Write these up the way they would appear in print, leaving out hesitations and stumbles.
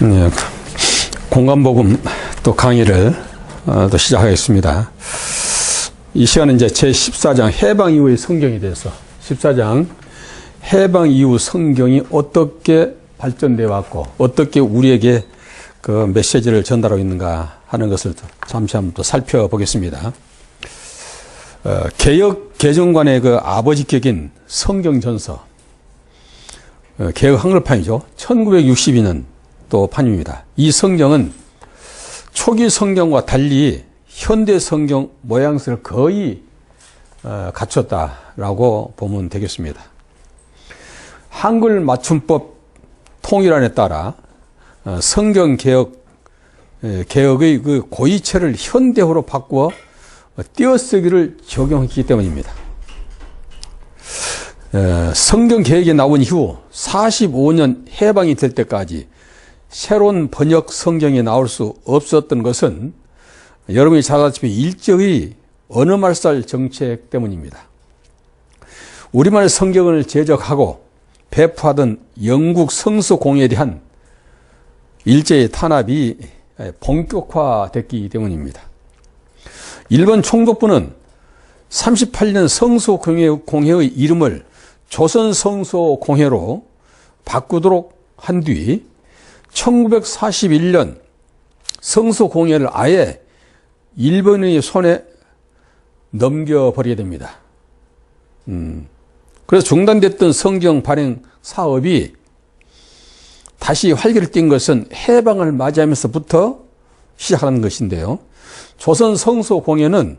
네, 공간복음 또 강의를 또 시작하겠습니다. 이 시간은 이제 제14장 해방 이후의 성경에 대해서 14장 해방 이후 성경이 어떻게 발전되어 왔고 어떻게 우리에게 그 메시지를 전달하고 있는가 하는 것을 잠시 한번 또 살펴보겠습니다. 개역 개정관의 그 아버지격인 성경전서, 개역 한글판이죠. 1962년 또 판입니다. 이 성경은 초기 성경과 달리 현대 성경 모양새를 거의 갖췄다라고 보면 되겠습니다. 한글 맞춤법 통일안에 따라 성경 개혁의 그 고유체를 현대어로 바꾸어 띄어쓰기를 적용했기 때문입니다. 성경 개혁이 나온 이후 45년 해방이 될 때까지 새로운 번역 성경이 나올 수 없었던 것은 여러분이 잘 아시다시피 일제의 언어말살 정책 때문입니다. 우리말 성경을 제작하고 배포하던 영국 성서공회에 대한 일제의 탄압이 본격화됐기 때문입니다. 일본 총독부는 38년 성서공회의 이름을 조선성서공회로 바꾸도록 한 뒤 1941년 성서공회를 아예 일본의 손에 넘겨버리게 됩니다. 그래서 중단됐던 성경 발행 사업이 다시 활기를 띈 것은 해방을 맞이하면서부터 시작하는 것인데요. 조선 성서공회는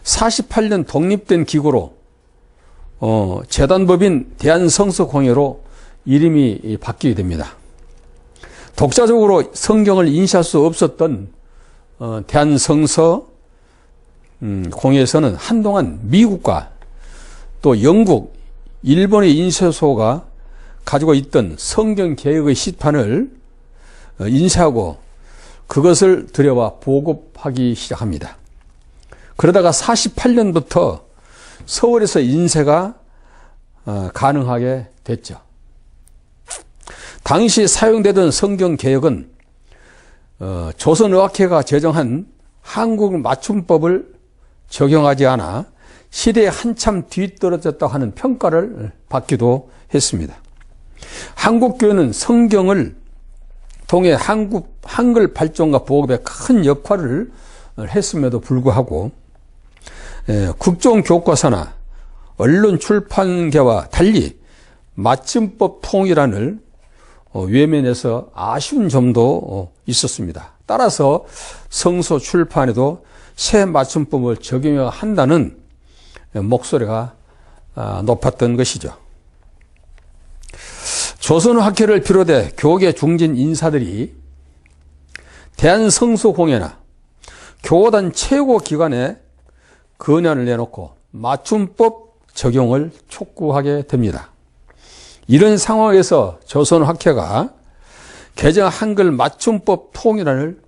48년 독립된 기구로 재단법인 대한성서공회로 이름이 바뀌게 됩니다. 독자적으로 성경을 인쇄할 수 없었던 대한성서 공회에서는 한동안 미국과 또 영국, 일본의 인쇄소가 가지고 있던 성경 개혁의 시판을 인쇄하고 그것을 들여와 보급하기 시작합니다. 그러다가 48년부터 서울에서 인쇄가 가능하게 됐죠. 당시 사용되던 성경 개혁은 조선의학회가 제정한 한국 맞춤법을 적용하지 않아 시대에 한참 뒤떨어졌다고 하는 평가를 받기도 했습니다. 한국교회는 성경을 통해 한글 발전과 보급에 큰 역할을 했음에도 불구하고 국정교과서나 언론 출판계와 달리 맞춤법 통일안을 외면해서 아쉬운 점도 있었습니다. 따라서 성서 출판에도 새 맞춤법을 적용해야 한다는 목소리가 높았던 것이죠. 조선학회를 비롯해 교계 중진 인사들이 대한성서공회나 교단 최고기관에 건의안을 내놓고 맞춤법 적용을 촉구하게 됩니다. 이런 상황에서 조선학회가 개정 한글 맞춤법 통일안을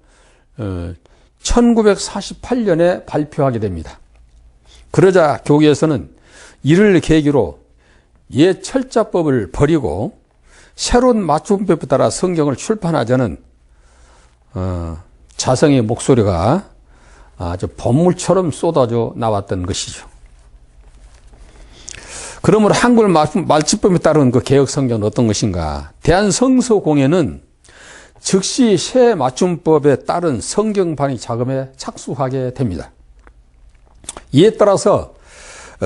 1948년에 발표하게 됩니다. 그러자 교계에서는 이를 계기로 옛 철자법을 버리고 새로운 맞춤법에 따라 성경을 출판하자는 자성의 목소리가 아주 번물처럼 쏟아져 나왔던 것이죠. 그러므로 한글 맞춤법에 따른 그 개혁 성경은 어떤 것인가? 대한성서공회는 즉시 새 맞춤법에 따른 성경반의 작업에 착수하게 됩니다. 이에 따라서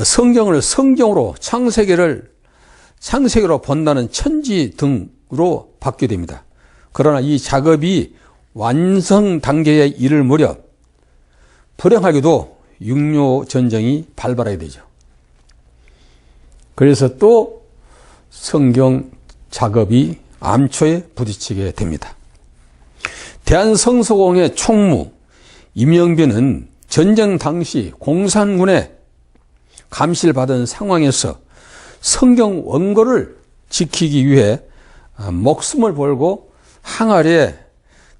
성경을 성경으로 창세기로 본다는 천지 등으로 바뀌게 됩니다. 그러나 이 작업이 완성 단계에 이를 무렵 불행하게도 육묘전쟁이 발발하게 되죠. 그래서 또 성경 작업이 암초에 부딪히게 됩니다. 대한성서공회 총무 임영빈은 전쟁 당시 공산군의 감시를 받은 상황에서 성경 원고를 지키기 위해 목숨을 걸고 항아리에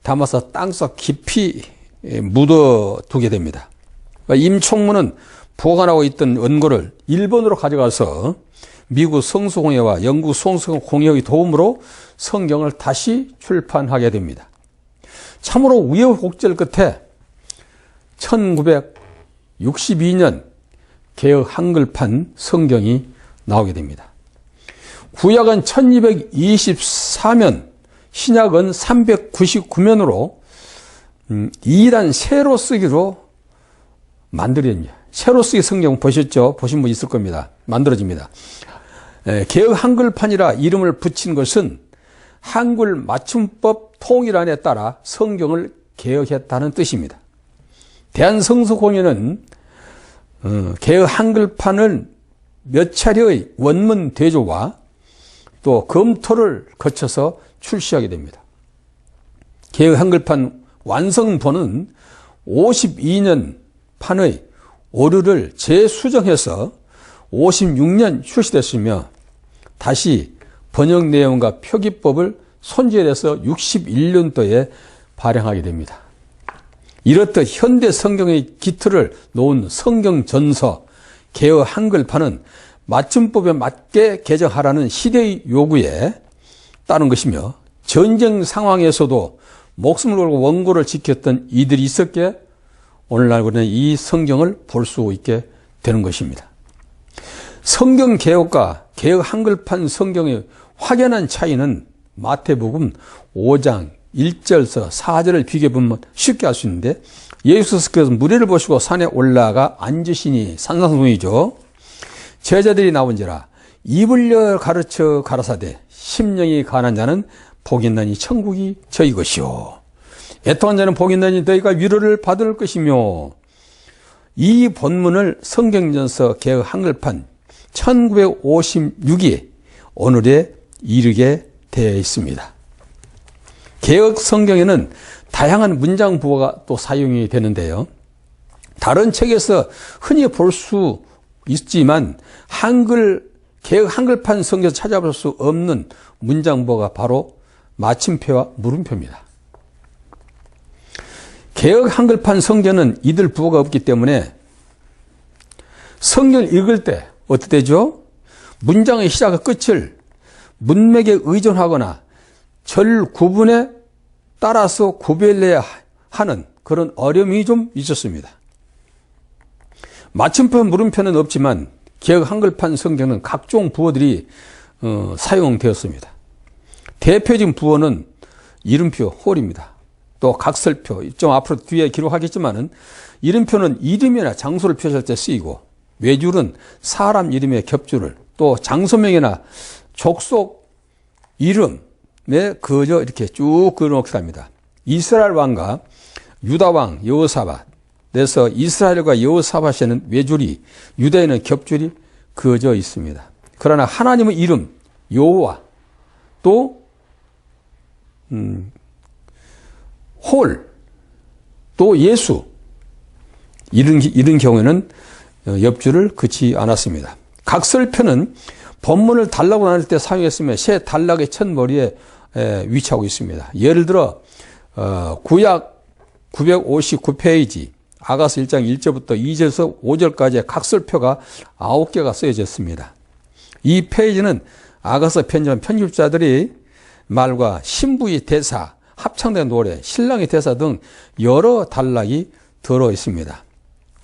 담아서 땅속 깊이 묻어두게 됩니다. 임 총무는 보관하고 있던 원고를 일본으로 가져가서 미국 성수공회와 영국 성수공회의 도움으로 성경을 다시 출판하게 됩니다. 참으로 우여곡절 끝에 1962년 개역 한글판 성경이 나오게 됩니다. 구약은 1224면, 신약은 399면으로 2단 새로 쓰기로 만들어집니다. 새로 쓰기 성경 보셨죠? 보신 분 있을 겁니다. 만들어집니다. 개역 한글판이라 이름을 붙인 것은 한글 맞춤법 통일안에 따라 성경을 개역했다는 뜻입니다. 대한성서공회는 개역 한글판을 몇 차례의 원문 대조와 또 검토를 거쳐서 출시하게 됩니다. 개역 한글판 완성본은 52년 판의 오류를 재수정해서 56년 출시됐으며 다시 번역 내용과 표기법을 손질해서 61년도에 발행하게 됩니다. 이렇듯 현대 성경의 기틀을 놓은 성경전서 개역 한글판은 맞춤법에 맞게 개정하라는 시대의 요구에 따른 것이며 전쟁 상황에서도 목숨을 걸고 원고를 지켰던 이들이 있었기에 오늘날 우리는 이 성경을 볼 수 있게 되는 것입니다. 성경 개역과 개역 한글판 성경의 확연한 차이는 마태복음 5장 1절에서 4절을 비교해보면 쉽게 알 수 있는데, 예수께서 무리를 보시고 산에 올라가 앉으시니, 산상수훈이죠. 제자들이 나온지라 입을 열 가르쳐 가라사대 심령이 가난 자는 복이 있나니 천국이 저희 것이요 애통한 자는 복이 있나니 너희가 위로를 받을 것이며, 이 본문을 성경전서 개역 한글판 1956이 오늘에 이르게 되어 있습니다. 개역 성경에는 다양한 문장 부호가 또 사용이 되는데요. 다른 책에서 흔히 볼 수 있지만 개역 한글판 성경에서 찾아볼 수 없는 문장 부호가 바로 마침표와 물음표입니다. 개역 한글판 성경은 이들 부호가 없기 때문에 성경을 읽을 때 어떻게 되죠? 문장의 시작과 끝을 문맥에 의존하거나 절 구분에 따라서 구별해야 하는 그런 어려움이 좀 있었습니다. 맞춤표, 물음표는 없지만 개역 한글판 성경은 각종 부호들이 사용되었습니다. 대표적인 부호는 이름표, 홀입니다. 또 각설표, 좀 앞으로 뒤에 기록하겠지만은 이름표는 이름이나 장소를 표시할 때 쓰이고, 외줄은 사람 이름의 겹줄을, 또 장소명이나 족속 이름에 그어져 이렇게 쭉 그어놓게 합니다. 이스라엘 왕과 유다 왕 여호사밧, 그래서 이스라엘과 여호사밧에는 외줄이, 유다에는 겹줄이 그어져 있습니다. 그러나 하나님의 이름 여호와, 또 홀, 또 예수, 이런 경우에는 옆줄을 그치 않았습니다. 각설표는 본문을 단락으로 나눌 때 사용했으며 세 단락의 첫 머리에 위치하고 있습니다. 예를 들어 구약 959페이지 아가서 1장 1절부터 2절에서 5절까지의 각설표가 9개가 쓰여져 있습니다. 이 페이지는 아가서 편집한 편집자들이 말과 신부의 대사, 합창된 노래, 신랑의 대사 등 여러 단락이 들어 있습니다.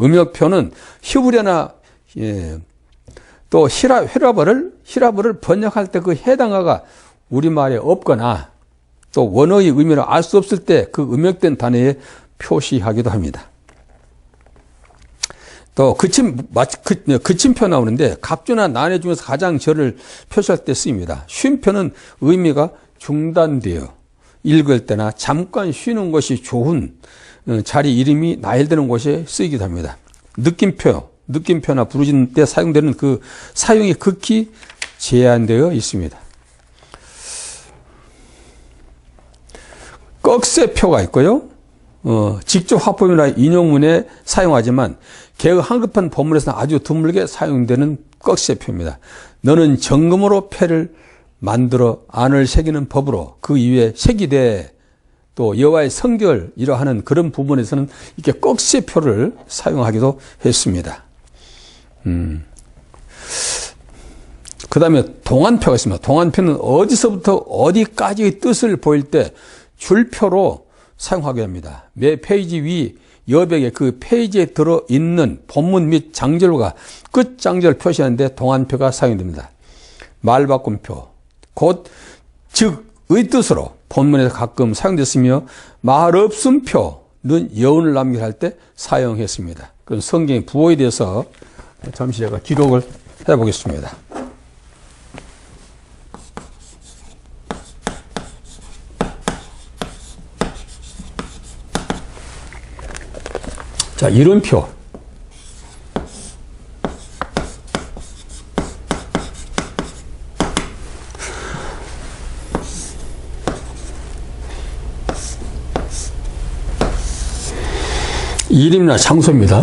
음역표는 히브리어나 또 히라버를 번역할 때 그 해당어가 우리말에 없거나 또 원어의 의미를 알 수 없을 때 그 음역된 단어에 표시하기도 합니다. 또 그침표 나오는데 각주나 난해 중에서 가장 절을 표시할 때 쓰입니다. 쉼표는 의미가 중단되어 읽을 때나 잠깐 쉬는 것이 좋은 자리 이름이 나열되는 곳에 쓰이기도 합니다. 느낌표나 부르짖는 때 사용되는 그 사용이 극히 제한되어 있습니다. 꺽쇠표가 있고요. 직접 화법이나 인용문에 사용하지만 개역 한글판 본문에서는 아주 드물게 사용되는 꺽쇠표입니다. 너는 정금으로 패를 만들어 안을 새기는 법으로 그 이외에 새기되, 또 여호와의 성결 이러하는 그런 부분에서는 이렇게 꺽쇠표를 사용하기도 했습니다. 그 다음에 동안표가 있습니다. 동안표는 어디서부터 어디까지의 뜻을 보일 때 줄표로 사용하게 합니다. 매 페이지 위 여백에 그 페이지에 들어있는 본문 및 장절과 끝장절 표시하는데 동안표가 사용됩니다. 말바꿈표, 곧 즉의 뜻으로 본문에서 가끔 사용됐으며 말없음표는 여운을 남기게 할 때 사용했습니다. 그런 성경의 부호에 대해서 잠시 제가 기록을 해보겠습니다. 자, 이름표. 이름이나 장소입니다.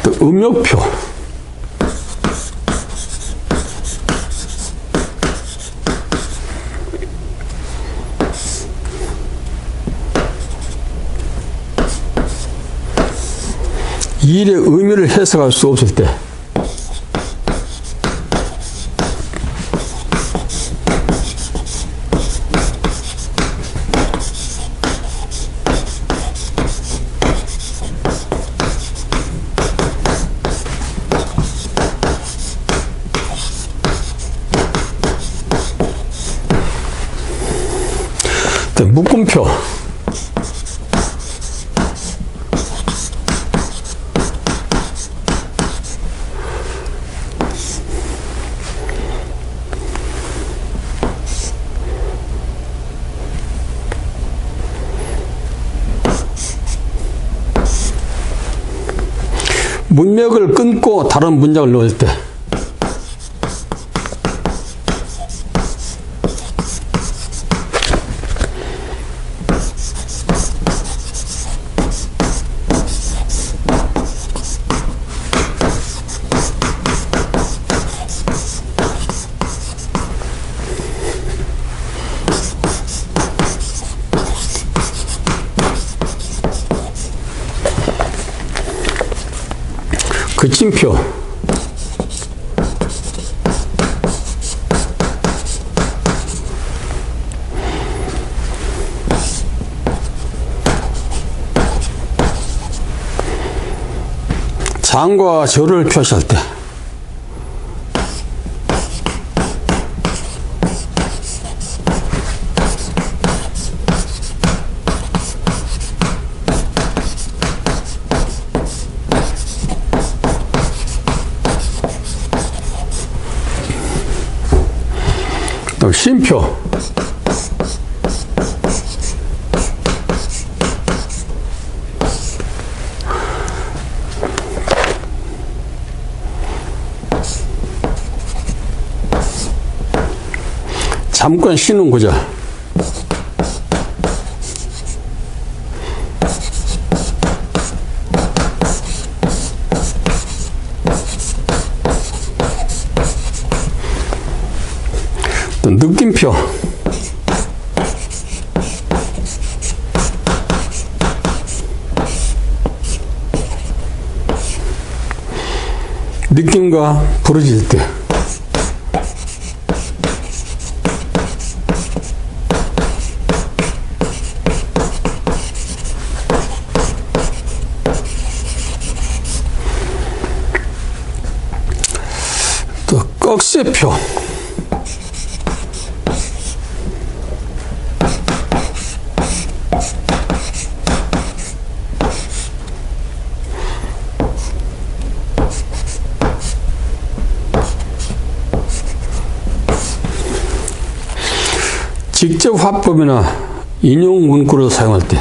또 음역표. 이 일의 의미를 해석할 수 없을 때 묶음표. 문맥을 끊고 다른 문장을 넣을 때 그침표. 장과 절을 표시할 때 또 쉼표. 잠깐 쉬는 구절. 또 느낌표. 느낌과 부러질 때 또 꺽쇠표. 직접 화법이나 인용 문구로 사용할 때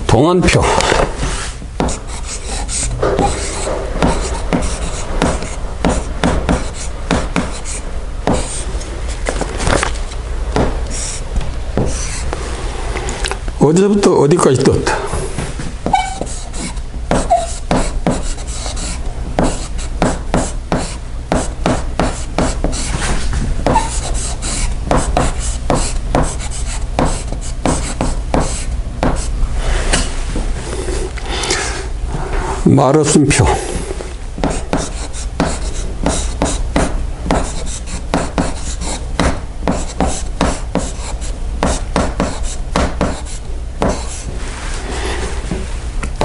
동안표. 어디서부터 어디까지 떴다. 말없음표.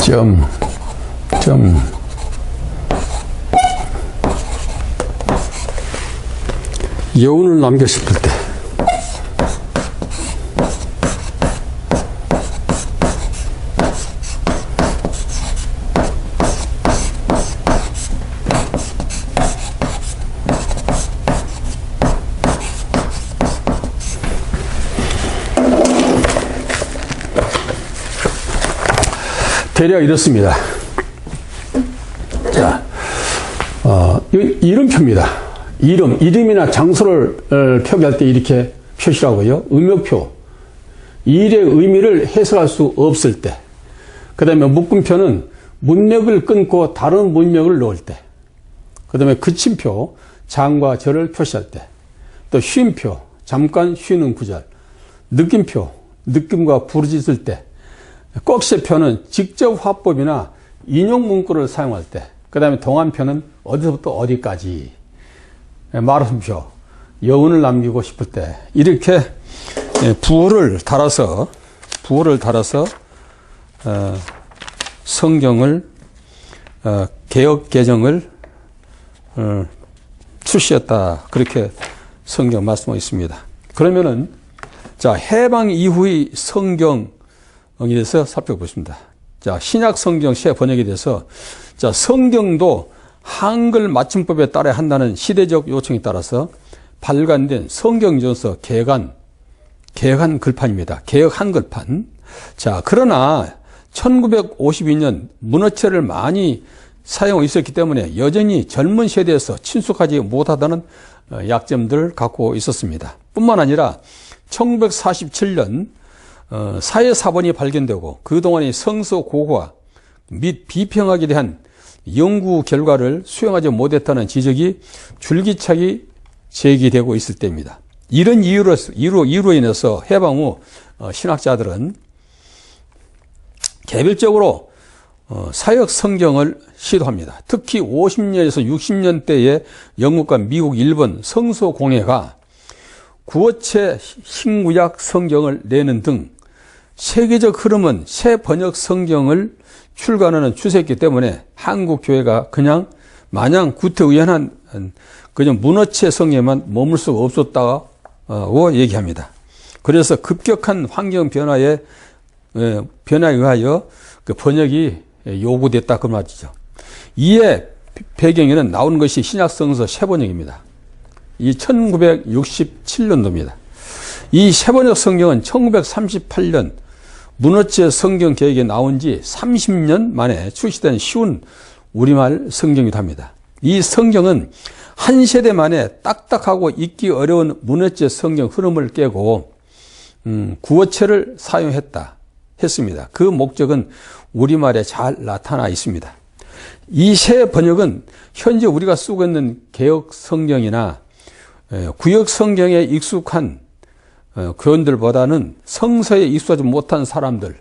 점. 여운을 남겨 싶을 때. 대략 이렇습니다. 자, 이름표입니다. 이름이나 장소를 표기할 때 이렇게 표시하고요. 음역표. 일의 의미를 해석할 수 없을 때. 그 다음에 묶음표는 문맥을 끊고 다른 문맥을 넣을 때. 그 다음에 그침표, 장과 절을 표시할 때. 또 쉼표, 잠깐 쉬는 구절. 느낌표, 느낌과 부르짖을 때. 꼭새표는 직접 화법이나 인용 문구를 사용할 때. 그 다음에 동안표는 어디서부터 어디까지. 말없음표, 여운을 남기고 싶을 때. 이렇게 부호를 달아서 성경을 개역 개정을 출시했다. 그렇게 성경 말씀하고 있습니다. 그러면은 자, 해방 이후의 성경에 대해서 살펴보겠습니다. 자, 신약 성경 새 번역에 대해서 자, 성경도 한글 맞춤법에 따라야 한다는 시대적 요청에 따라서 발간된 성경전서 개간 글판입니다. 개역 한글판. 자, 그러나 1952년 문어체를 많이 사용하고 있었기 때문에 여전히 젊은 세대에서 친숙하지 못하다는 약점들을 갖고 있었습니다. 뿐만 아니라 1947년 사회사본이 발견되고 그동안의 성서 고고화 및 비평학에 대한 연구 결과를 수용하지 못했다는 지적이 줄기차게 제기되고 있을 때입니다. 이런 이유로 인해서 해방 후 신학자들은 개별적으로 사역 성경을 시도합니다. 특히 50년에서 60년대에 영국과 미국, 일본 성서 공회가 구어체 신구약 성경을 내는 등 세계적 흐름은 새 번역 성경을 출간하는 추세였기 때문에 한국 교회가 그냥 마냥 구태의연한 그냥 문어체 성경에만 머물 수가 없었다고 얘기합니다. 그래서 급격한 환경 변화에 의하여 그 번역이 요구됐다 그 말이죠. 이에 배경에는 나오는 것이 신약성서 새번역입니다. 이 1967년도입니다. 이 새번역 성경은 1938년 문어체 성경 계획에 나온 지 30년 만에 출시된 쉬운 우리말 성경이기도 합니다. 이 성경은 한 세대 만에 딱딱하고 읽기 어려운 문어체 성경 흐름을 깨고 구어체를 했습니다. 그 목적은 우리말에 잘 나타나 있습니다. 이 새 번역은 현재 우리가 쓰고 있는 개역 성경이나 구역 성경에 익숙한 교원들보다는 성서에 익숙하지 못한 사람들,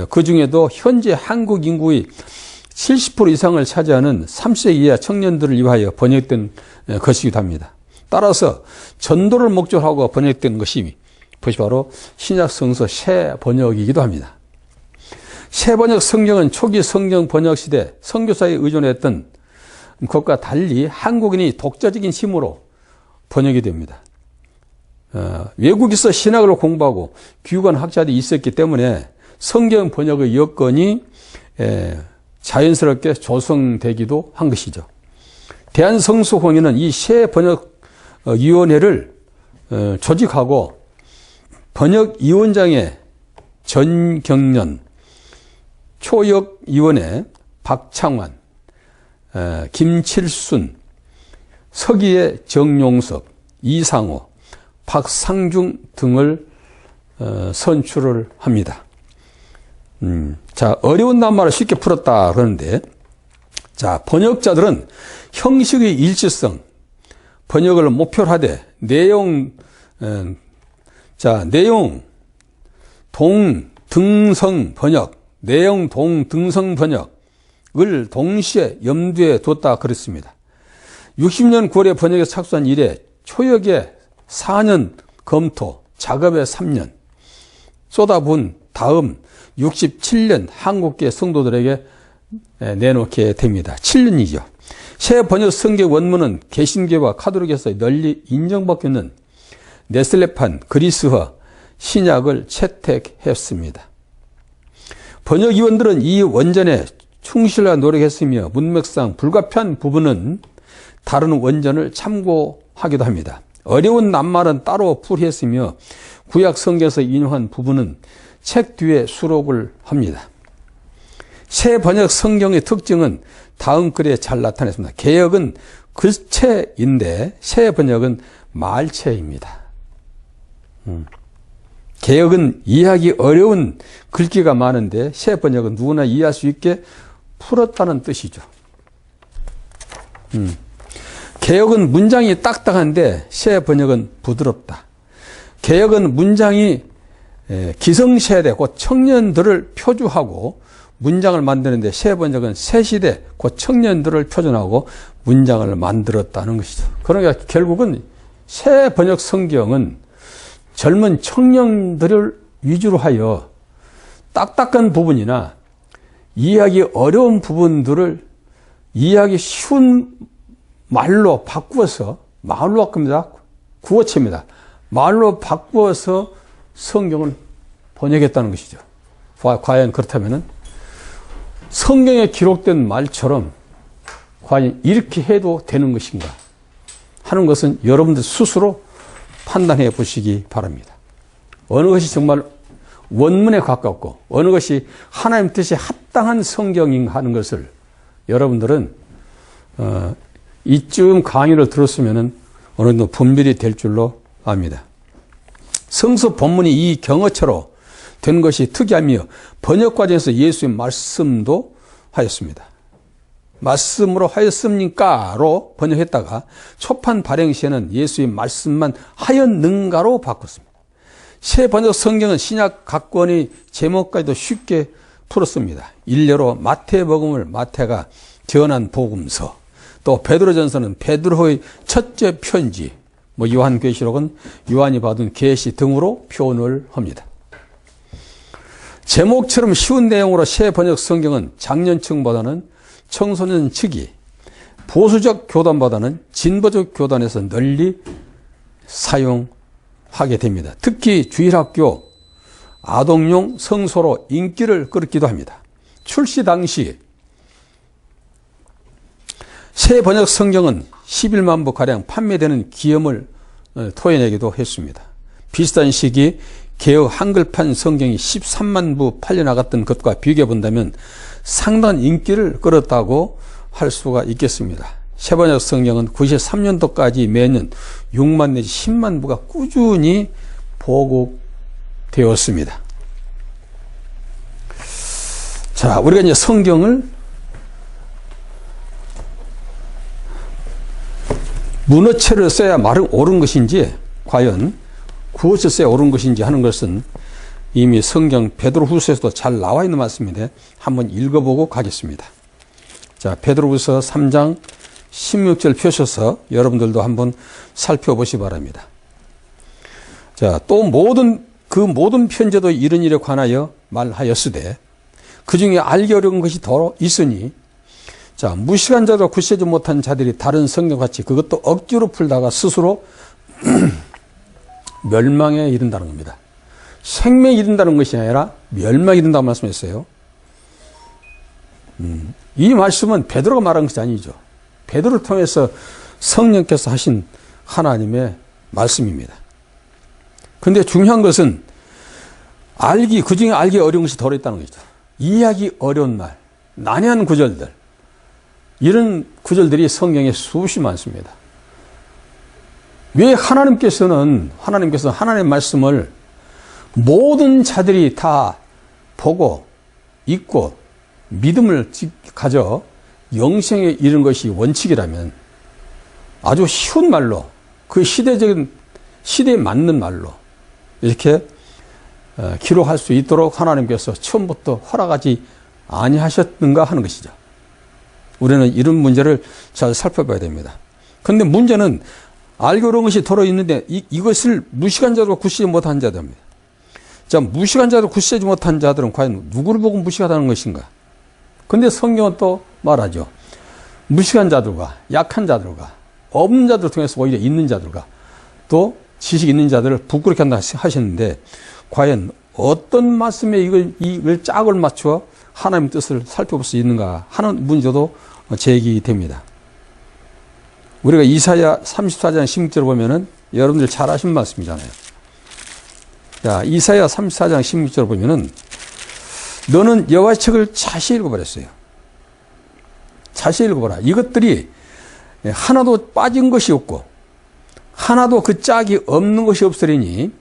그 중에도 현재 한국 인구의 70% 이상을 차지하는 3세 이하 청년들을 위하여 번역된 것이기도 합니다. 따라서 전도를 목적으로 하고 번역된 것이 바로 신약 성서 새 번역이기도 합니다. 새 번역 성경은 초기 성경 번역 시대 선교사에 의존했던 것과 달리 한국인이 독자적인 힘으로 번역이 됩니다. 외국에서 신학을 공부하고 귀국한 학자들이 있었기 때문에 성경 번역의 여건이 자연스럽게 조성되기도 한 것이죠. 대한성서공회는 이 새 번역위원회를 조직하고 번역위원장의 전경련, 초역위원회 박창환, 김칠순, 서기의 정용석, 이상호, 박상중 등을 선출을 합니다. 자, 어려운 낱말을 쉽게 풀었다 그러는데, 자, 번역자들은 형식의 일치성, 번역을 목표로 하되 내용 동등성 번역, 내용 동등성 번역을 동시에 염두에 뒀다 그랬습니다. 60년 9월에 번역에 착수한 이래 초역에 4년 검토, 작업에 3년 쏟아부은 다음 67년 한국계 성도들에게 내놓게 됩니다. 7년이죠. 새 번역 성경 원문은 개신교와 카톨릭에서 널리 인정받고 있는 네슬레판 그리스어 신약을 채택했습니다. 번역위원들은 이 원전에 충실하게 노력했으며 문맥상 불가피한 부분은 다른 원전을 참고하기도 합니다. 어려운 낱말은 따로 풀이했으며 구약 성경에서 인용한 부분은 책 뒤에 수록을 합니다. 새 번역 성경의 특징은 다음 글에 잘 나타냈습니다. 개역은 글체인데 새 번역은 말체입니다. 개역은 이해하기 어려운 글귀가 많은데 새 번역은 누구나 이해할 수 있게 풀었다는 뜻이죠. 개역은 문장이 딱딱한데 새 번역은 부드럽다. 개역은 문장이 기성세대 곧 청년들을 표주하고 문장을 만드는데 새 번역은 새 시대 곧 청년들을 표준하고 문장을 만들었다는 것이죠. 그러니까 결국은 새 번역 성경은 젊은 청년들을 위주로 하여 딱딱한 부분이나 이해하기 어려운 부분들을 이해하기 쉬운 말로 바꾸어서, 말로 바꿉니다. 구어체입니다. 말로 바꾸어서 성경을 번역했다는 것이죠. 과연 그렇다면은 성경에 기록된 말처럼 과연 이렇게 해도 되는 것인가 하는 것은 여러분들 스스로 판단해 보시기 바랍니다. 어느 것이 정말 원문에 가깝고 어느 것이 하나님 뜻에 합당한 성경인가 하는 것을 여러분들은 이쯤 강의를 들었으면 어느 정도 분별이 될 줄로 압니다. 성서 본문이 이 경어체로 된 것이 특이하며 번역 과정에서 예수의 말씀도 하였습니다. 말씀으로 하였습니까로 번역했다가 초판 발행 시에는 예수의 말씀만 하였는가로 바꿨습니다. 새 번역 성경은 신약 각 권의 제목까지도 쉽게 풀었습니다. 일례로 마태복음을 마태가 전한 복음서, 또 베드로전서는 베드로의 첫째 편지, 요한계시록은 요한이 받은 계시 등으로 표현을 합니다. 제목처럼 쉬운 내용으로 새 번역 성경은 장년층보다는 청소년 측이 보수적 교단보다는 진보적 교단에서 널리 사용하게 됩니다. 특히 주일학교 아동용 성서로 인기를 끌기도 합니다. 출시 당시 새 번역 성경은 11만 부가량 판매되는 기염을 토해내기도 했습니다. 비슷한 시기 개역 한글판 성경이 13만 부 팔려나갔던 것과 비교해 본다면 상당한 인기를 끌었다고 할 수가 있겠습니다. 새 번역 성경은 93년도까지 매년 6만 내지 10만 부가 꾸준히 보급되었습니다. 자, 우리가 이제 성경을 문어체를 써야 말은 옳은 것인지 과연 구어체 써야 옳은 것인지 하는 것은 이미 성경 베드로후서에서도 잘 나와 있는 말씀인데 한번 읽어보고 가겠습니다. 자, 베드로후서 3장 16절 펴셔서 여러분들도 한번 살펴보시 바랍니다. 자, 또 모든 편지도 이런 일에 관하여 말하였으되 그 중에 알기 어려운 것이 더 있으니 자, 무식한 자들과 굳세지 못한 자들이 다른 성경같이 그것도 억지로 풀다가 스스로 멸망에 이른다는 겁니다. 생명에 이른다는 것이 아니라 멸망에 이른다고 말씀했어요. 이 말씀은 베드로가 말한 것이 아니죠. 베드로를 통해서 성령께서 하신 하나님의 말씀입니다. 그런데 중요한 것은 그중에 알기 어려운 것이 더 있다는 것이죠. 이해하기 어려운 말, 난해한 구절들, 이런 구절들이 성경에 수없이 많습니다. 왜 하나님께서 하나님의 말씀을 모든 자들이 다 보고 읽고 믿음을 가져 영생에 이르는 것이 원칙이라면 아주 쉬운 말로, 그 시대에 맞는 말로 이렇게 기록할 수 있도록 하나님께서 처음부터 허락하지 아니하셨는가 하는 것이죠. 우리는 이런 문제를 잘 살펴봐야 됩니다. 그런데 문제는 알고 그런 것이 들어있는데 이것을 무식한 자들과 굳세지 못한 자들입니다. 자, 무식한 자들, 굳세지 못한 자들은 과연 누구를 보고 무식하다는 것인가? 근데 성경은 또 말하죠. 무식한 자들과 약한 자들과 없는 자들을 통해서 오히려 있는 자들과 또 지식 있는 자들을 부끄럽게 한다 하셨는데, 과연 어떤 말씀에 이걸 짝을 맞춰 하나님의 뜻을 살펴볼 수 있는가 하는 문제도 제기됩니다. 우리가 이사야 34장 16절을 보면은 여러분들 잘 아신 말씀이잖아요. 자, 이사야 34장 16절을 보면은 너는 여호와의 책을 자세히 읽어버렸어요. 자세히 읽어보라. 이것들이 하나도 빠진 것이 없고 하나도 그 짝이 없는 것이 없으리니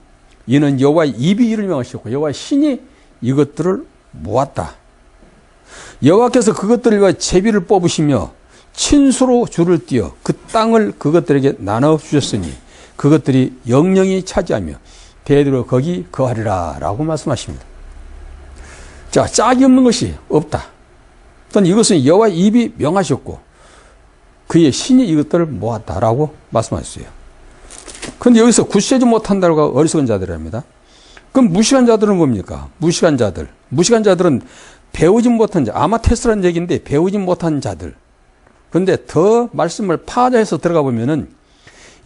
이는 여호와의 입이 이를 명하셨고 여호와의 신이 이것들을 모았다. 여호와께서 그것들을 위하여 제비를 뽑으시며 친수로 줄을 띄어 그 땅을 그것들에게 나눠 주셨으니 그것들이 영영이 차지하며 대대로 거기 거하리라 라고 말씀하십니다. 자, 짝이 없는 것이 없다. 또는 이것은 여호와의 입이 명하셨고 그의 신이 이것들을 모았다라고 말씀하셨어요. 그런데 여기서 굳세지 못한다고 어리석은 자들이랍니다. 그럼 무식한 자들은 뭡니까? 무식한 자들은 배우지 못한 자, 아마테스라는 얘기인데 배우지 못한 자들. 그런데 더 말씀을 파자해서 들어가 보면은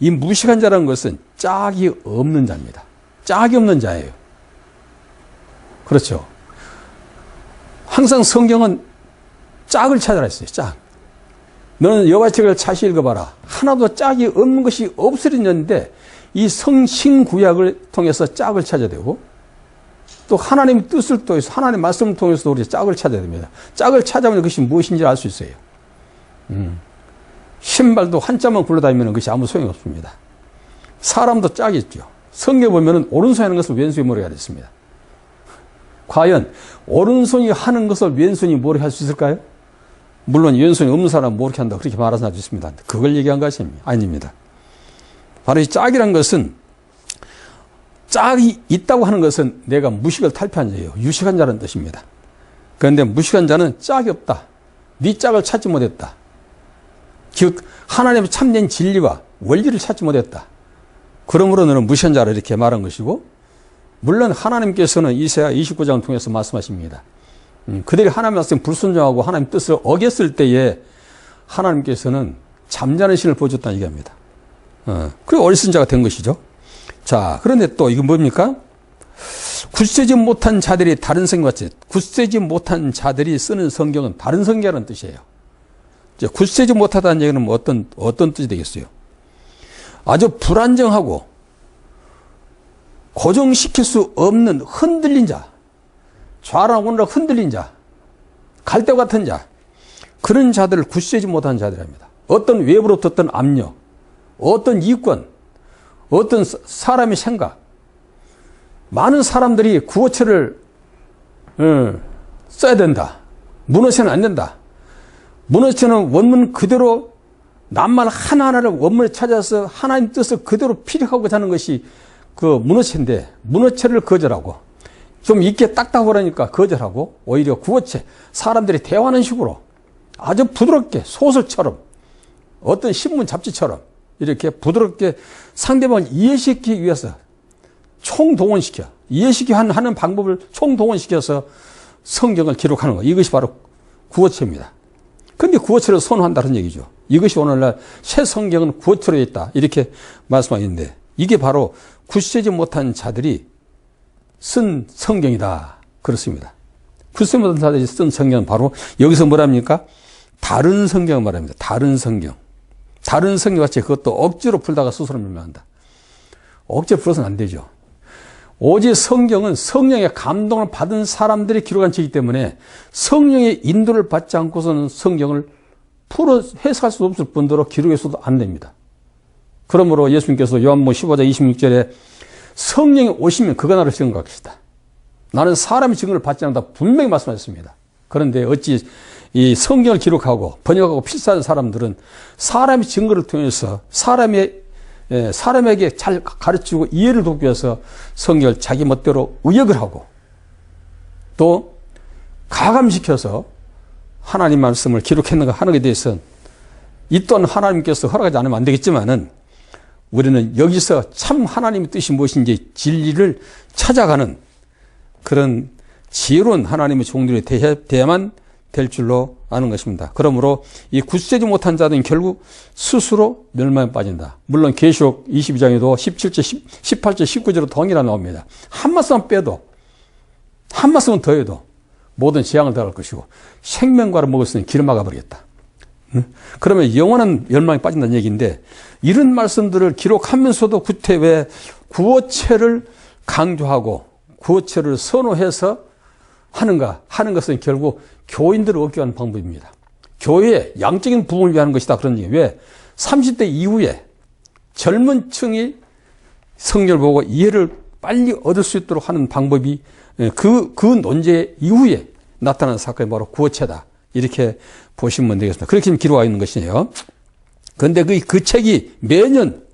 이 무식한 자라는 것은 짝이 없는 자입니다. 짝이 없는 자예요. 그렇죠. 항상 성경은 짝을 찾아라 했어요. 짝. 너는 여호와의 책을 자세히 읽어봐라. 하나도 짝이 없는 것이 없으리는데 이 성신구약을 통해서 짝을 찾아야 되고 또 하나님의 뜻을 통해서 하나님의 말씀을 통해서도 우리 짝을 찾아야 됩니다. 짝을 찾아보면 그것이 무엇인지 알 수 있어요. 신발도 한자만 굴러다니면 그것이 아무 소용이 없습니다. 사람도 짝이 있죠. 성경에 보면 오른손이 하는 것을 왼손이 모르게 하랬습니다. 과연 오른손이 하는 것을 왼손이 모르게 할 수 있을까요? 물론 왼손이 없는 사람은 모르게 한다 그렇게 말하는 사람도 있습니다. 그걸 얘기한 것이 아닙니다. 바로 이 짝이란 것은 짝이 있다고 하는 것은 내가 무식을 탈피한 자예요. 유식한 자라는 뜻입니다. 그런데 무식한 자는 짝이 없다. 네 짝을 찾지 못했다. 즉 하나님의 참된 진리와 원리를 찾지 못했다. 그러므로 너는 무식한 자를 이렇게 말한 것이고, 물론 하나님께서는 이사야 29장을 통해서 말씀하십니다. 그들이 하나님의 말씀에 불순종하고 하나님의 뜻을 어겼을 때에 하나님께서는 잠자는 신을 보여줬다는 얘기합니다. 그리고 어리석은 자가 된 것이죠. 자, 그런데 또 이건 뭡니까? 굳세지 못한 자들이 다른 성경같이, 굳세지 못한 자들이 쓰는 성경은 다른 성경이라는 뜻이에요. 이제 굳세지 못하다는 얘기는 어떤 뜻이 되겠어요? 아주 불안정하고 고정시킬 수 없는 흔들린 자, 좌랑 우락 흔들린 자, 갈대 같은 자, 그런 자들을 굳세지 못한 자들입니다. 어떤 외부로부터 어떤 압력, 어떤 이권, 어떤 사람의 생각, 많은 사람들이 구어체를 써야 된다. 문어체는 안 된다. 문어체는 원문 그대로 낱말 하나하나를 원문에 찾아서 하나님 뜻을 그대로 피력하고자 하는 것이 그 문어체인데, 문어체를 거절하고 좀 있게 딱딱하니까 거절하고 오히려 구어체, 사람들이 대화하는 식으로 아주 부드럽게 소설처럼 어떤 신문 잡지처럼 이렇게 부드럽게 상대방을 이해시키기 위해서 총동원시켜, 하는 방법을 총동원시켜서 성경을 기록하는 거, 이것이 바로 구어체입니다. 그런데 구어체를 선호한다는 얘기죠. 이것이 오늘날 새 성경은 구어체로 있다, 이렇게 말씀하셨는데, 이게 바로 굳세지 못한 자들이 쓴 성경이다, 그렇습니다. 굳세지 못한 자들이 쓴 성경은 바로 여기서 뭐랍니까? 다른 성경을 말합니다. 다른 성경. 다른 성경같이 그것도 억지로 풀다가 스스로 멸망한다. 억지로 풀어서는 안 되죠. 오직 성경은 성령의 감동을 받은 사람들이 기록한 책이기 때문에 성령의 인도를 받지 않고서는 성경을 풀어 해석할 수 없을 뿐더러 기록해서도 안 됩니다. 그러므로 예수님께서 요한복음 15장 26절에 성령이 오시면 그가 나를 증거할 것이다. 나는 사람의 증거를 받지 않는다 분명히 말씀하셨습니다. 그런데 어찌 이 성경을 기록하고 번역하고 필사하는 사람들은 사람의 증거를 통해서 사람에게 잘 가르치고 이해를 돕기 위해서 성경을 자기 멋대로 의역을 하고 또 가감시켜서 하나님 말씀을 기록했는가 하는 것에 대해서는 이 또한 하나님께서 허락하지 않으면 안 되겠지만은 우리는 여기서 참 하나님의 뜻이 무엇인지 진리를 찾아가는 그런 지혜로운 하나님의 종들이 돼야만 될 줄로 아는 것입니다. 그러므로 이 굳세지 못한 자들은 결국 스스로 멸망에 빠진다. 물론 계시록 22장에도 17절, 18절, 19절로 동일하게 나옵니다. 한 말씀만 빼도 한 말씀은 더해도 모든 재앙을 당할 것이고 생명과를 먹었으니 길을 막아버리겠다. 그러면 영원한 멸망에 빠진다는 얘기인데 이런 말씀들을 기록하면서도 구태 왜 구어체를 강조하고 구어체를 선호해서 하는가 하는 것은 결국 교인들을 얻기 위한 방법입니다. 교회의 양적인 부흥을 위한 것이다. 그런 얘기. 왜? 30대 이후에 젊은 층이 성경을 보고 이해를 빨리 얻을 수 있도록 하는 방법이 그 논제 이후에 나타나는 사건이 바로 구어체다. 이렇게 보시면 되겠습니다. 그렇게 기록하고 있는 것이에요. 그런데 그 책이 매년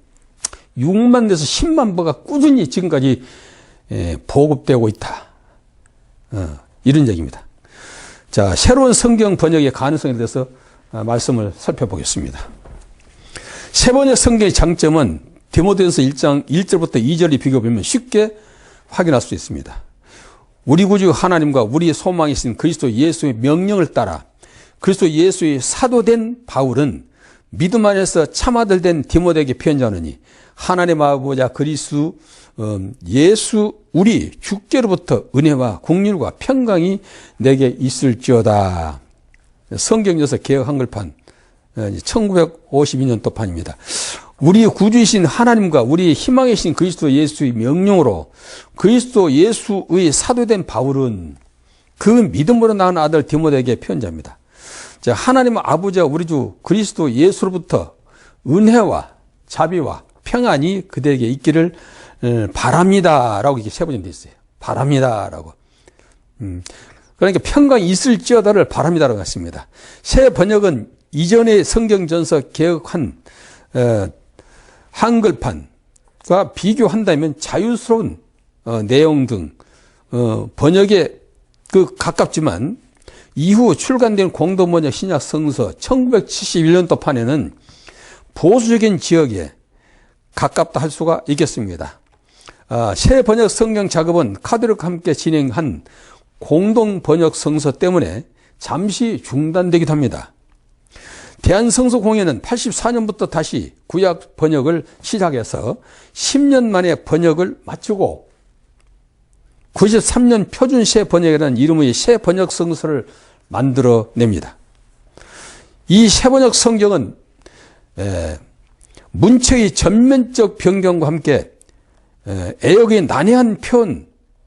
6만에서 10만 부가 꾸준히 지금까지 보급되고 있다. 이런 얘기입니다. 자, 새로운 성경 번역의 가능성에 대해서 말씀을 살펴보겠습니다. 새 번역 성경의 장점은 디모데전서 1장 1절부터 2절이 비교해보면 쉽게 확인할 수 있습니다. 우리 구주 하나님과 우리의 소망이신 그리스도 예수의 명령을 따라 그리스도 예수의 사도된 바울은 믿음 안에서 참아들 된 디모데에게 편지하느니 하나님 아버지 그리스도 예수 우리 주께로부터 은혜와 긍휼과 평강이 내게 있을지어다. 성경여서 개역 한글판 1952년도 판입니다. 우리 구주이신 하나님과 우리 희망이신 그리스도 예수의 명령으로 그리스도 예수의 사도된 바울은 그 믿음으로 낳은 아들 디모데에게 편지합니다. 자, 하나님 아버지와 우리 주 그리스도 예수로부터 은혜와 자비와 평안이 그들에게 있기를 바랍니다라고 이렇게 세 번째 돼 있어요. 바랍니다라고. 그러니까 평강이 있을지어다를 바랍니다라고 했습니다. 새 번역은 이전의 성경전서 개역한 한글판과 비교한다면 자유스러운 내용 등 번역에 가깝지만 이후 출간된 공동번역 신약 성서 1971년도 판에는 보수적인 지역에 가깝다 할 수가 있겠습니다. 새 번역 성경 작업은 카드력과 함께 진행한 공동 번역 성서 때문에 잠시 중단되기도 합니다. 대한성서공회는 84년부터 다시 구약 번역을 시작해서 10년 만에 번역을 마치고 93년 표준 새 번역이라는 이름의 새 번역 성서를 만들어냅니다. 이 새 번역 성경은 문체의 전면적 변경과 함께 애역의 난해한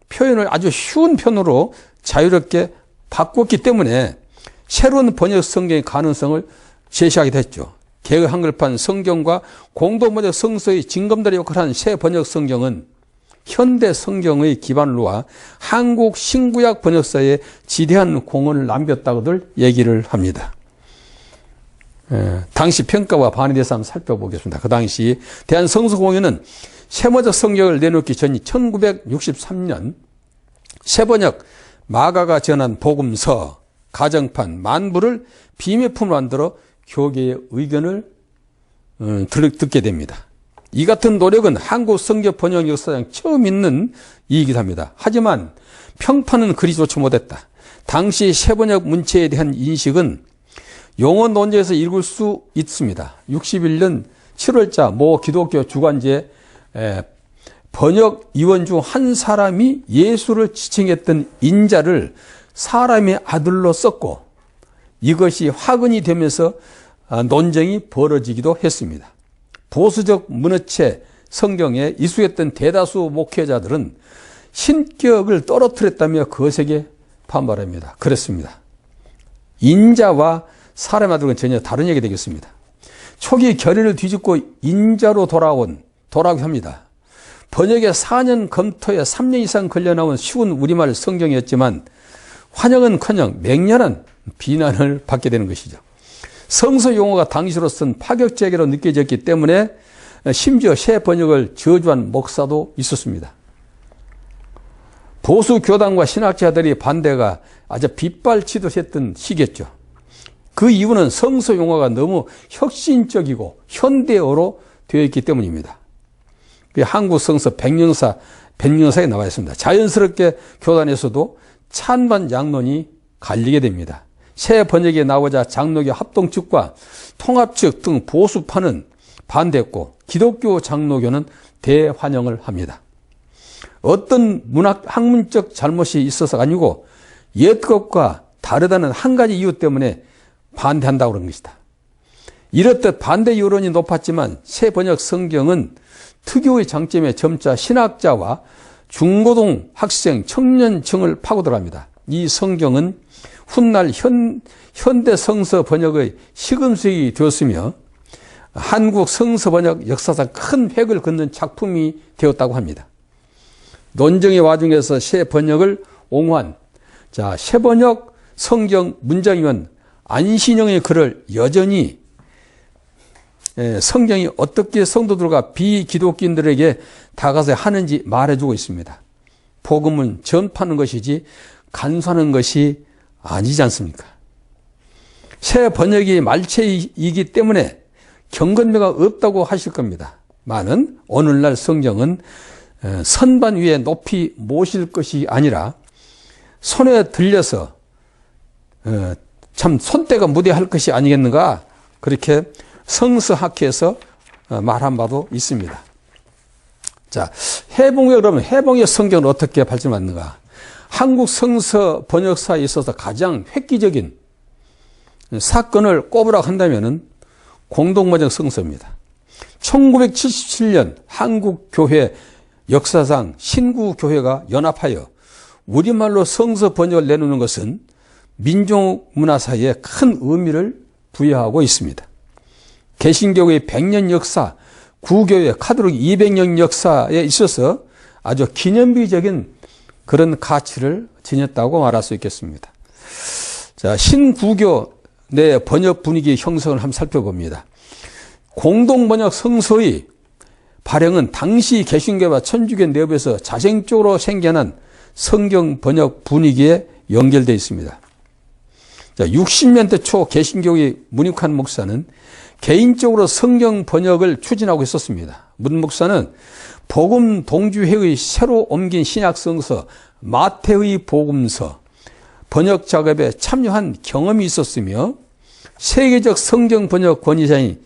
표현을 아주 쉬운 표현으로 자유롭게 바꿨기 때문에 새로운 번역 성경의 가능성을 제시하게 됐죠. 개역 한글판 성경과 공동번역 성서의 징검다리 역할을 한 새 번역 성경은 현대 성경의 기반으로와 한국 신구약 번역사에 지대한 공헌을 남겼다고들 얘기를 합니다. 당시 평가와 반응에 대해서 한번 살펴보겠습니다. 그 당시 대한성서공회는 새번역 성경을 내놓기 전인 1963년 새번역 마가가 전한 복음서, 가정판, 만부를 비매품으로 만들어 교계의 의견을 듣게 됩니다. 이 같은 노력은 한국 성경 번역 역사상 처음 있는 일이기도 합니다. 하지만 평판은 그리 좋지 못했다. 당시 새번역 문체에 대한 인식은 용어 논제에서 읽을 수 있습니다. 61년 7월자 모 기독교 주간지에 번역위원 중 한 사람이 예수를 지칭했던 인자를 사람의 아들로 썼고 이것이 화근이 되면서 논쟁이 벌어지기도 했습니다. 보수적 문어체 성경에 이수했던 대다수 목회자들은 신격을 떨어뜨렸다며 거세게 반발합니다. 그렇습니다. 인자와 사람의 아들은 전혀 다른 얘기 되겠습니다. 초기 결의를 뒤집고 인자로 돌아오게 합니다. 번역에 4년 검토에 3년 이상 걸려 나온 쉬운 우리말 성경이었지만 환영은커녕 맹렬한 비난을 받게 되는 것이죠. 성서 용어가 당시로선 파격적이로 느껴졌기 때문에 심지어 새 번역을 저주한 목사도 있었습니다. 보수 교단과 신학자들이 반대가 아주 빗발치듯했던 시기였죠. 그 이유는 성서 용어가 너무 혁신적이고 현대어로 되어 있기 때문입니다. 한국 성서 백령사에 나와 있습니다. 자연스럽게 교단에서도 찬반 양론이 갈리게 됩니다. 새 번역이 나오자 장로교 합동 측과 통합 측 등 보수파는 반대했고 기독교 장로교는 대환영을 합니다. 어떤 학문적 잘못이 있어서가 아니고 옛 것과 다르다는 한 가지 이유 때문에 반대한다고 그런 것이다. 이렇듯 반대 여론이 높았지만 새 번역 성경은 특유의 장점에 점차 신학자와 중고등 학생, 청년층을 파고들어갑니다. 이 성경은 훗날 현대 성서 번역의 시금석이 되었으며 한국 성서 번역 역사상 큰 획을 긋는 작품이 되었다고 합니다. 논쟁의 와중에서 새 번역을 옹호한 새 번역 성경 문장위원 안신영의 글을 여전히 성경이 어떻게 성도들과 비기독교인들에게 다가서야 하는지 말해주고 있습니다. 복음은 전파하는 것이지 간수하는 것이 아니지 않습니까? 새 번역이 말체이기 때문에 경건매가 없다고 하실 겁니다. 많은 오늘날 성경은 선반 위에 높이 모실 것이 아니라 손에 들려서 참 손때가 무대할 것이 아니겠는가, 그렇게 성서학회에서 말한 바도 있습니다. 자, 그러면 해봉의 성경은 어떻게 발전했는가? 한국 성서 번역사에 있어서 가장 획기적인 사건을 꼽으라고 한다면은 공동번역 성서입니다. 1977년 한국 교회 역사상 신구교회가 연합하여 우리말로 성서 번역을 내놓는 것은 민족 문화사에 큰 의미를 부여하고 있습니다. 개신교의 100년 역사, 구교의 카톨릭 200년 역사에 있어서 아주 기념비적인 그런 가치를 지녔다고 말할 수 있겠습니다. 자, 신구교 내 번역 분위기 형성을 한번 살펴봅니다. 공동번역 성서의 발행은 당시 개신교와 천주교 내부에서 자생적으로 생겨난 성경 번역 분위기에 연결되어 있습니다. 자, 60년대 초 개신교의 문익환 목사는 개인적으로 성경 번역을 추진하고 있었습니다. 문 목사는 복음 동주회의 새로 옮긴 신약성서 마태의 복음서 번역 작업에 참여한 경험이 있었으며 세계적 성경 번역 권위자인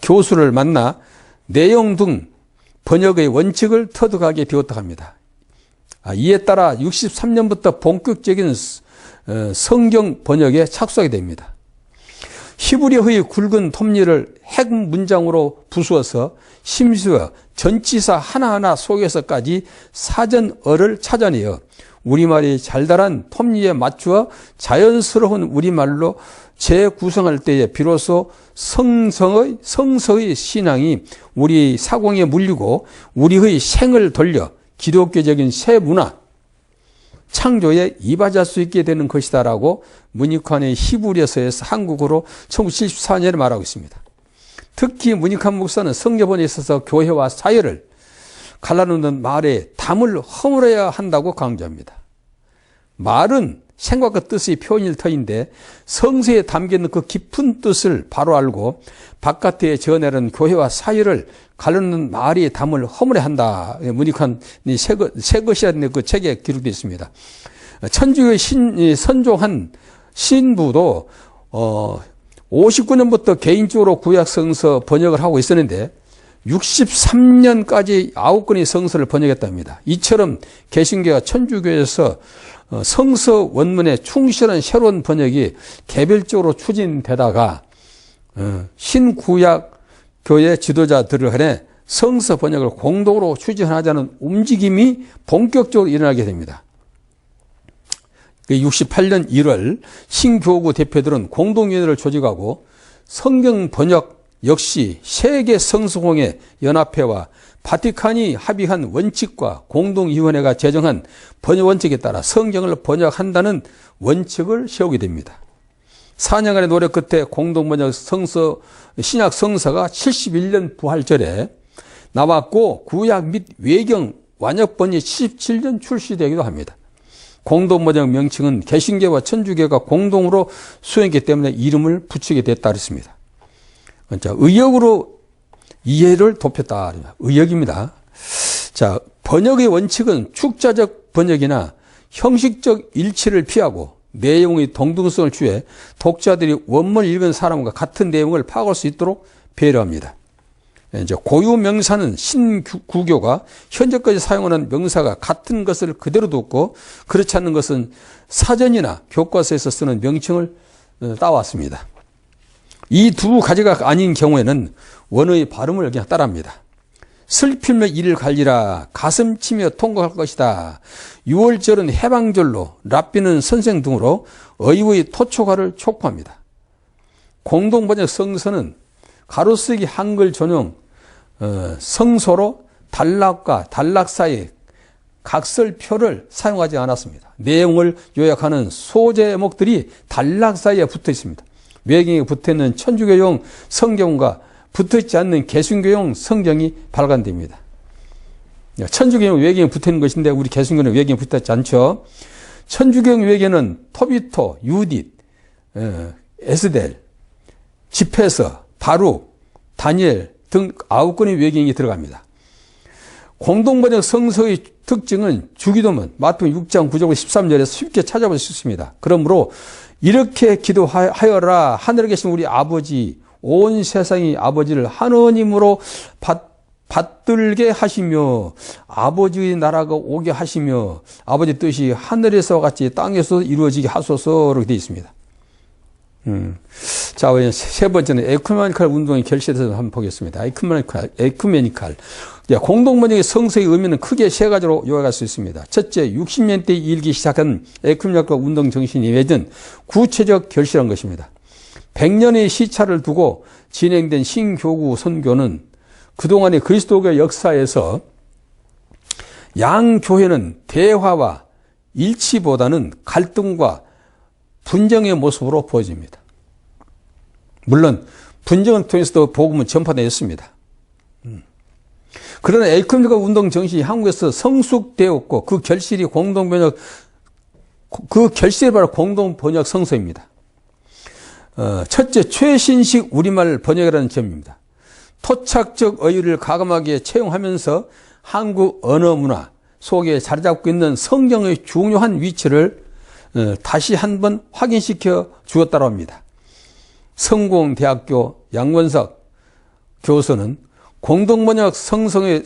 교수를 만나 내용 등 번역의 원칙을 터득하게 되었다고 합니다. 이에 따라 63년부터 본격적인 성경 번역에 착수하게 됩니다. 히브리어의 굵은 톱니를 핵 문장으로 부수어서 심지어 전치사 하나하나 속에서까지 사전어를 찾아내어 우리말이 잘달한 톱니에 맞추어 자연스러운 우리말로 재구성할 때에 비로소 성서의 신앙이 우리 사공에 물리고 우리의 생을 돌려 기독교적인 새 문화 창조에 이바지할 수 있게 되는 것이다라고 문익환의 히브리서에서 한국어로 1974년에 말하고 있습니다. 특히 문익환 목사는 성경번역에 있어서 교회와 사회를 갈라놓는 말에 담을 허물어야 한다고 강조합니다. 말은 생각과 뜻의 표현일 터인데 성서에 담겨있는 그 깊은 뜻을 바로 알고 바깥에 전하는 교회와 사회를 가르는 말이 담을 허물어야 한다. 문익환이 새 것이라는 그 책에 기록되어 있습니다. 천주교의 선종한 신부도 59년부터 개인적으로 구약성서 번역을 하고 있었는데 63년까지 9권의 성서를 번역했답니다. 이처럼 개신교와 천주교에서 성서 원문에 충실한 새로운 번역이 개별적으로 추진되다가 신구약 교회 지도자들을 한해 성서 번역을 공동으로 추진하자는 움직임이 본격적으로 일어나게 됩니다. 68년 1월 신교구 대표들은 공동위원회를 조직하고 성경 번역 역시 세계 성서공회 연합회와 바티칸이 합의한 원칙과 공동위원회가 제정한 번역 원칙에 따라 성경을 번역한다는 원칙을 세우게 됩니다. 4년간의 노력 끝에 공동번역 신약 성서가 71년 부활절에 나왔고 구약 및 외경 완역본이 77년 출시되기도 합니다. 공동번역 명칭은 개신교와 천주교가 공동으로 수행했기 때문에 이름을 붙이게 됐다 그랬습니다. 자, 의역으로 이해를 돕혔다. 의역입니다. 자, 번역의 원칙은 축자적 번역이나 형식적 일치를 피하고 내용의 동등성을 취해 독자들이 원문을 읽은 사람과 같은 내용을 파악할 수 있도록 배려합니다. 이제 고유 명사는 신구교가 현재까지 사용하는 명사가 같은 것을 그대로 뒀고 그렇지 않는 것은 사전이나 교과서에서 쓰는 명칭을 따왔습니다. 이 두 가지가 아닌 경우에는 원어의 발음을 그냥 따라합니다. 슬피며 이를 갈리라 가슴 치며 통곡할 것이다. 6월절은 해방절로 랍비는 선생 등으로 의의 토초가를 촉구합니다. 공동번역 성서는 가로쓰기 한글 전용 성서로 단락과 단락 사이 각설표를 사용하지 않았습니다. 내용을 요약하는 소제목들이 단락 사이에 붙어 있습니다. 외경에 붙어 있는 천주교용 성경과 붙어있지 않는 개신교용 성경이 발간됩니다. 천주교용 외경에 붙어 있는 것인데 우리 개신교는 외경에 붙어있지 않죠. 천주교용 외경은 토비토, 유딧, 에스델, 집회서, 바룩, 다니엘 등 9권의 외경이 들어갑니다. 공동번역 성서의 특징은 주기도문 마태복음 6장 9절 13절에서 쉽게 찾아볼 수 있습니다. 그러므로 이렇게 기도하여라. 하늘에 계신 우리 아버지, 온 세상이 아버지를 하느님으로 받들게 하시며 아버지의 나라가 오게 하시며 아버지 뜻이 하늘에서와 같이 땅에서 이루어지게 하소서로 되어 있습니다. 자, 세 번째는 에쿠메니칼 운동의 결실에서 한번 보겠습니다. 에쿠메니칼. 공동번역의 성서의 의미는 크게 세 가지로 요약할 수 있습니다. 첫째, 60년대에 일기 시작한 에쿠메니칼 운동 정신이 맺은 구체적 결실한 것입니다. 100년의 시차를 두고 진행된 신교구 선교는 그동안의 그리스도교 역사에서 양교회는 대화와 일치보다는 갈등과 분쟁의 모습으로 보여집니다. 물론 분쟁을 통해서도 복음은 전파되었습니다. 그러나 에쿠메니칼 운동 정신이 한국에서 성숙되었고 그 결실이 바로 공동번역 성서입니다. 첫째, 최신식 우리말 번역이라는 점입니다. 토착적 어휘를 가감하게 채용하면서 한국 언어 문화 속에 자리 잡고 있는 성경의 중요한 위치를 다시 한번 확인시켜 주었다고 합니다. 성공대학교 양원석 교수는 공동번역 성경의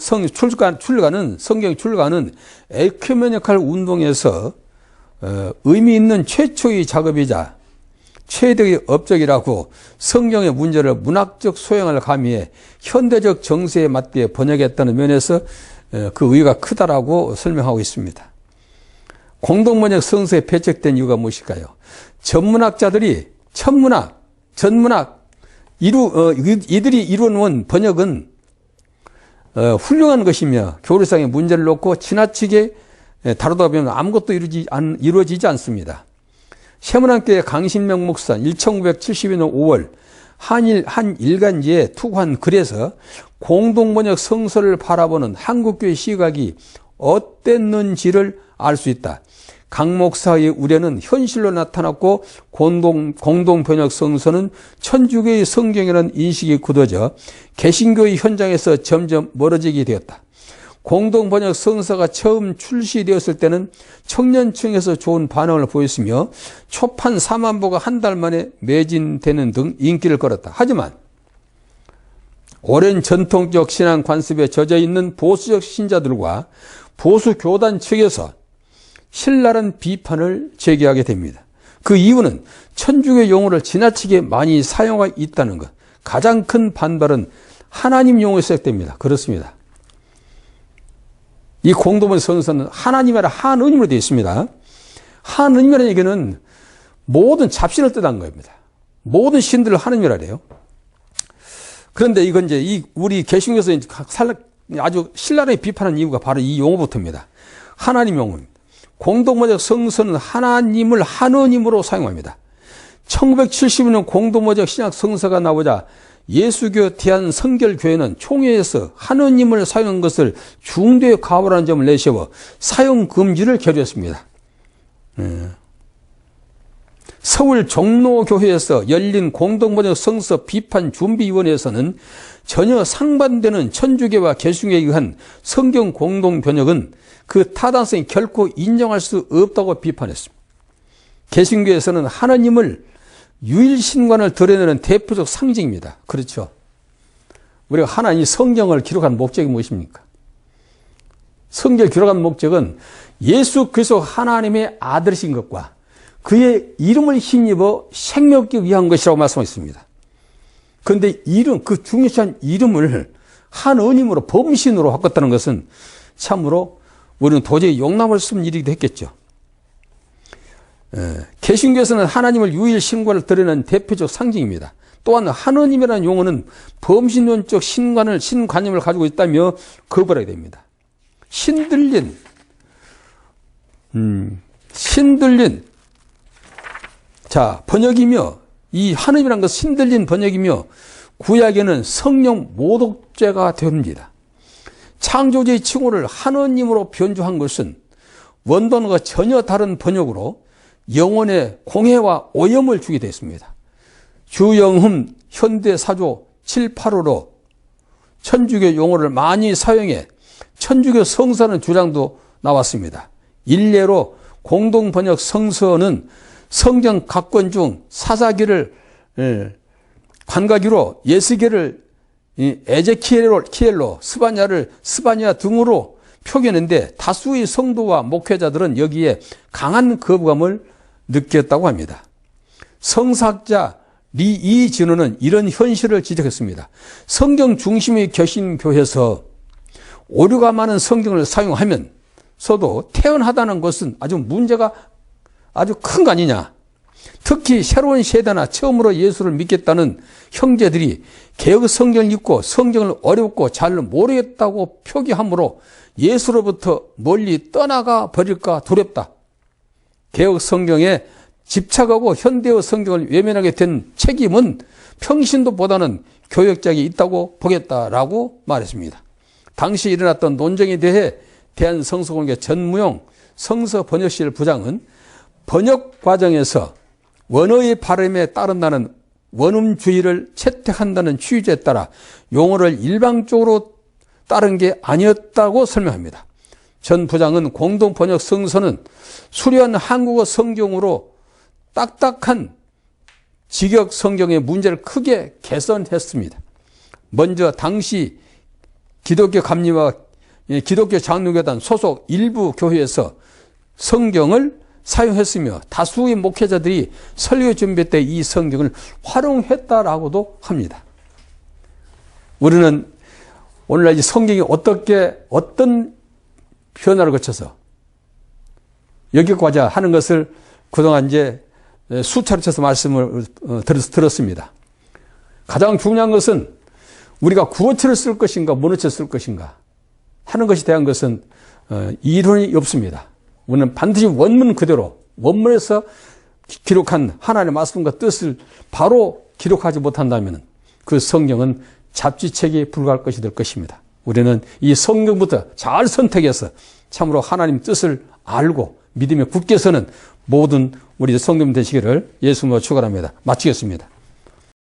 출간은 에큐메니칼 운동에서 의미 있는 최초의 작업이자 최대의 업적이라고 성경의 문제를 문학적 소양을 가미해 현대적 정세에 맞게 번역했다는 면에서 그 의의가 크다라고 설명하고 있습니다. 공동번역 성서에 배척된 이유가 무엇일까요? 전문학자들이 전문학 이들이 이루어놓은 번역은 훌륭한 것이며 교리상의 문제를 놓고 지나치게 다루다 보면 아무것도 이루어지지 않습니다. 세문안교회 강신명 목사 1972년 5월 한 일간지에 투고한 글에서 공동번역 성서를 바라보는 한국교회 시각이 어땠는지를 알 수 있다. 강 목사의 우려는 현실로 나타났고 공동번역 성서는 천주교의 성경이라는 인식이 굳어져 개신교의 현장에서 점점 멀어지게 되었다. 공동번역 성서가 처음 출시되었을 때는 청년층에서 좋은 반응을 보였으며 초판 4만 부가 한 달 만에 매진되는 등 인기를 끌었다. 하지만 오랜 전통적 신앙 관습에 젖어 있는 보수적 신자들과 보수 교단 측에서 신랄한 비판을 제기하게 됩니다. 그 이유는 천주교 용어를 지나치게 많이 사용하고 있다는 것. 가장 큰 반발은 하나님 용어로 시작됩니다. 그렇습니다. 이 공동번역 성서는 하나님이라 한의님으로 되어 있습니다. 한의님이라는 얘기는 모든 잡신을 뜻한 겁니다. 모든 신들을 하느님이라 그래요. 그런데 이건 이제 우리 개신교에서 아주 신랄하게 비판한 이유가 바로 이 용어부터입니다. 하나님 용어입니다. 공동번역 성서는 하나님을 하느님으로 사용합니다. 1970년 공동번역 신약 성서가 나오자 예수교 대한성결교회는 총회에서 하느님을 사용한 것을 중대에 가부라는 점을 내세워 사용 금지를 결의했습니다. 서울 종로교회에서 열린 공동번역 성서 비판준비위원회에서는 전혀 상반되는 천주교와 개신교에 의한 성경 공동번역은 그 타당성이 결코 인정할 수 없다고 비판했습니다. 개신교에서는 하나님을 유일신관을 드러내는 대표적 상징입니다. 그렇죠. 우리가 하나님 성경을 기록한 목적이 무엇입니까? 성경을 기록한 목적은 예수 그리스도 하나님의 아들이신 것과 그의 이름을 힘입어 생명 얻기 위한 것이라고 말씀하셨습니다. 그런데 그 중요한 이름을 한의님으로 범신으로 바꿨다는 것은 참으로 우리는 도저히 용납할 수 없는 일이기도 했겠죠. 개신교에서는 하나님을 유일 신관을 드러내는 대표적 상징입니다. 또한 하느님이라는 용어는 범신론적 신관념을 가지고 있다며 거부하게 됩니다. 신들린 번역이며 이 하느님이라는 것은 신들린 번역이며 구약에는 성령 모독죄가 됩니다. 창조주의 칭호를 하느님으로 변주한 것은 원본과 전혀 다른 번역으로 영혼의 공해와 오염을 주게 됐습니다. 주영흠 현대사조 7, 8호로 천주교 용어를 많이 사용해 천주교 성서라는 주장도 나왔습니다. 일례로 공동번역 성서는 성경 각 권 중 사사기를 관가기로 예스기를 에제키엘로 스바냐 등으로 표기했는데 다수의 성도와 목회자들은 여기에 강한 거부감을 느꼈다고 합니다. 성사학자 리이진호는 이런 현실을 지적했습니다. 성경 중심의 개신교에서 오류가 많은 성경을 사용하면서도 태연하다는 것은 문제가 아주 큰 거 아니냐. 특히 새로운 세대나 처음으로 예수를 믿겠다는 형제들이 개혁 성경을 읽고 성경을 어렵고 잘 모르겠다고 표기함으로 예수로부터 멀리 떠나가 버릴까 두렵다. 개혁 성경에 집착하고 현대어 성경을 외면하게 된 책임은 평신도보다는 교역자에게 있다고 보겠다라고 말했습니다. 당시 일어났던 논쟁에 대해 대한성서공회 전무용 성서번역실 부장은 번역 과정에서 원어의 발음에 따른다는 원음주의를 채택한다는 취지에 따라 용어를 일방적으로 따른 게 아니었다고 설명합니다. 전 부장은 공동번역 성서는 수려한 한국어 성경으로 딱딱한 직역 성경의 문제를 크게 개선했습니다. 먼저 당시 기독교 감리와 기독교 장로교단 소속 일부 교회에서 성경을 사용했으며 다수의 목회자들이 설교 준비 때 이 성경을 활용했다라고도 합니다. 우리는 오늘날 이 성경이 어떤 변화를 거쳐서 여기까지 하는 것을 그동안 이제 수차례 쳐서 말씀을 들었습니다. 가장 중요한 것은 우리가 구어체를 쓸 것인가 문어체를 쓸 것인가 하는 것에 대한 것은 이론이 없습니다. 우리는 반드시 원문 그대로 원문에서 기록한 하나님의 말씀과 뜻을 바로 기록하지 못한다면 그 성경은 잡지책에 불과할 것이 될 것입니다. 우리는 이 성경부터 잘 선택해서 참으로 하나님 뜻을 알고 믿음에 굳게 서는 모든 우리 성도님 되시기를 예수님으로 축원합니다. 마치겠습니다.